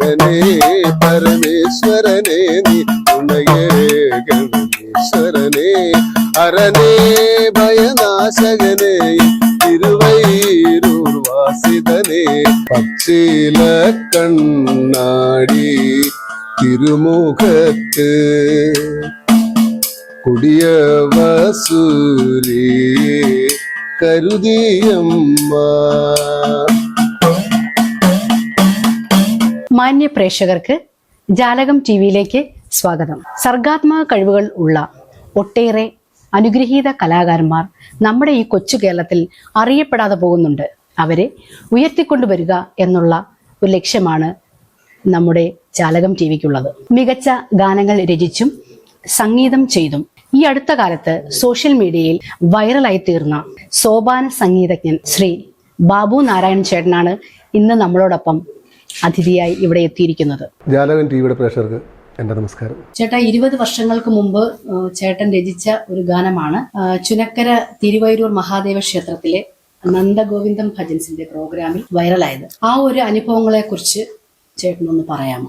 ഹരനേ പരമേശ്വരനേ നീ തുണയേ ഗണേശ്വരനേ ഹരനേ ഭയനാശകനേ തിരുവൈരൂർ വാസിതനേ പച്ചില കണ്ണാടി തിരുമുഖത്ത് കൊടിയ വസൂരിയെ കരുതിയമ്മ. മാന്യ പ്രേക്ഷകർക്ക് ജാലകം ടിവിയിലേക്ക് സ്വാഗതം. സർഗാത്മക കഴിവുകൾ ഉള്ള ഒട്ടേറെ അനുഗ്രഹീത കലാകാരന്മാർ നമ്മുടെ ഈ കൊച്ചു കേരളത്തിൽ അറിയപ്പെടാതെ പോകുന്നുണ്ട്. അവരെ ഉയർത്തിക്കൊണ്ടുവരിക എന്നുള്ള ഒരു ലക്ഷ്യമാണ് നമ്മുടെ ജാലകം ടിവിക്കുള്ളത്. മികച്ച ഗാനങ്ങൾ രചിച്ചും സംഗീതം ചെയ്തും ഈ അടുത്ത കാലത്ത് സോഷ്യൽ മീഡിയയിൽ വൈറലായി തീർന്ന സോപാന സംഗീതജ്ഞൻ ശ്രീ ബാബു നാരായണൻ ചേട്ടനാണ് ഇന്ന് നമ്മളോടൊപ്പം അതിഥിയായി ഇവിടെ എത്തിയിരിക്കുന്നത്. ജാലകം ടിവിയുടെ പ്രേക്ഷകർക്ക് എന്റെ നമസ്കാരം. ചേട്ടാ, 20 വർഷങ്ങൾക്ക് മുമ്പ് ചേട്ടൻ രചിച്ച ഒരു ഗാനമാണ് ചുനക്കര തിരുവൈരൂർ മഹാദേവ ക്ഷേത്രത്തിലെ നന്ദഗോവിന്ദം ഭജൻസിന്റെ പ്രോഗ്രാമിൽ വൈറലായത്. ആ ഒരു അനുഭവങ്ങളെ കുറിച്ച് ചേട്ടനൊന്ന് പറയാമോ?